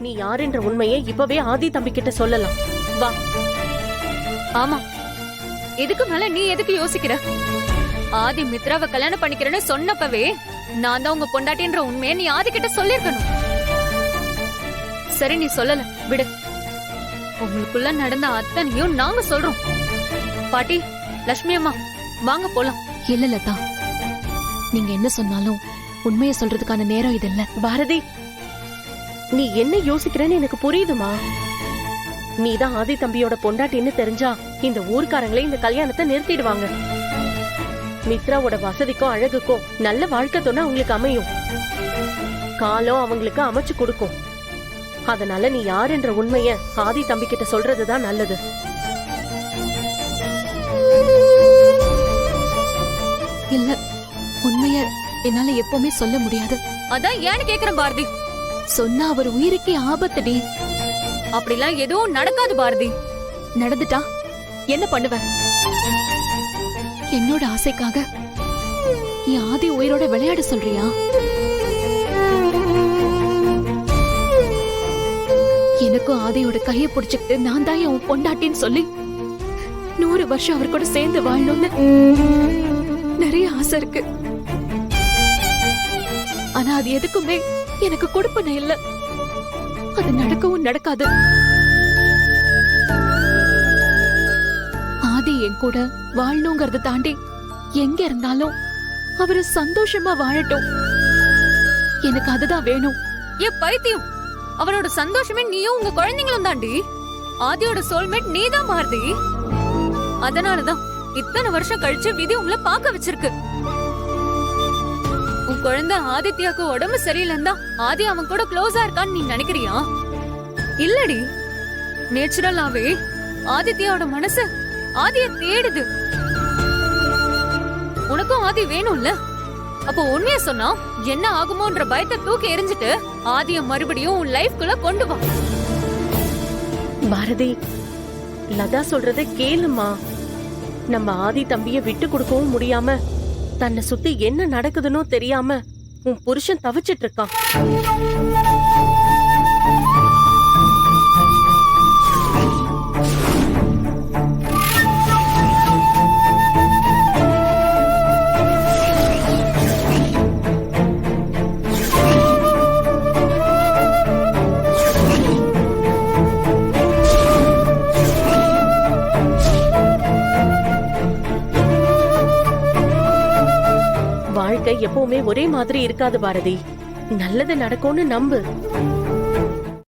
நீ யாருன்ற உண்மையை இப்பவே ஆதி தம்பி கிட்ட சொல்லலாம். வா. ஆமா, இதுக்கு மேல நீ எதுக்கு யோசிக்கிற? ஆதி மித்ராவை கல்யாணம் பண்ணிக்கிறேன்னு சொன்னப்பவே நான் தான் உங்க பொண்டாட்டின்ற உண்மையை நீ ஆதி கிட்ட சொல்லிருக்கணும். சரி, நீ சொல்லல, விடு. உங்களுக்குள்ள நடந்த அத்தனையும் நாங்க சொல்றோம். பாட்டி, லட்சுமி அம்மா, வாங்க போலாம். இல்ல லதா, நீங்க என்ன சொன்னாலும் உண்மையை சொல்றதுக்கான நேரம் இது இல்ல. பாரதி, நீ என்ன யோசிக்கிறேன்னு எனக்கு புரியுதுமா. நீதான் ஆதி தம்பியோட பொண்டாட்டின்னு தெரிஞ்சா இந்த ஊர்க்காரங்களே இந்த கல்யாணத்தை நிறுத்திடுவாங்க. மித்ராவோட வசதிக்கும் அழகுக்கும் நல்ல வாழ்க்கை துணை அவங்களுக்கு அமையும். காலம் அவங்களுக்கு அமைச்சு கொடுக்கும். அதனால நீ யாருன்ற உண்மைய ஆதி தம்பி கிட்ட சொல்றதுதான் நல்லது. இல்ல, உண்மைய என்னால எப்பவுமே சொல்ல முடியாது. அதான் ஏன்னு கேக்குறேன் பாரதி. சொன்னா அவர் உயிருக்கே ஆபத்துடி. அப்படிலாம் எதுவும் நடக்காது பாரதி. நடந்துட்டா என்ன பண்ணுவ? என்னோட ஆசைக்காக என் ஆதி உயிரோட விளையாட சொல்றியா? எனக்கும் ஆதியோட கையை பிடிச்சுக்கிட்டு நான் தான் உன் பொண்டாட்டின்னு சொல்லி 100 வருஷம் அவர் கூட சேர்ந்து வாழணும்னு நிறைய ஆசை இருக்கு. ஆனா அது எதுக்குமே எனக்கு கொடுப்பன இல்ல. அது நடக்கவும் நடக்காது. ஆதி என் கூட வாழணுங்கிறத தாண்டி எங்க இருந்தாலும் அவரு சந்தோஷமா வாழட்டும். எனக்கு அதுதான் வேணும். ஏ பைத்தியம், அவனோட சந்தோஷமே நீயும் உங்க குழந்தைங்களும் தாண்டி. ஆதியோட சோல்மேட் நீதான் பாரதி. அதனாலதான் இத்தனை வருஷம் கழிச்சு விதி உங்களை பார்க்க வச்சிருக்கு. உன் குழந்தை ஆதித்யாக்கு உடம்பு சரியில்லைன்னா ஆதி அவன் கூட க்ளோஸா இருக்கான்னு நீ நினைக்கிறியா? இல்லடி, நேச்சுரலாவே ஆதித்யாவோட மனசு ஆதிய தேடுது. உனக்கும் ஆதி வேணும்ல? அப்போ உண்மைய சொன்னா என்ன ஆகுமோன்ற பயத்தை தூக்கி எறிஞ்சிட்டு ஆதிய மறுபடியும் உன் லைஃப்குள்ள கொண்டு வா. பாரதி, லதா சொல்றத கேளுமா. நம்ம ஆதி தம்பிய விட்டு கொடுக்கவும் முடியாம தன்னை சுத்தி என்ன நடக்குதுன்னு தெரியாம உன் புருஷன் தவிச்சிட்டு இருக்கான். வாழ்க்கை எப்பவுமே ஒரே மாதிரி இருக்காது பாரதி. நல்லது நடக்கும்னு நம்பு.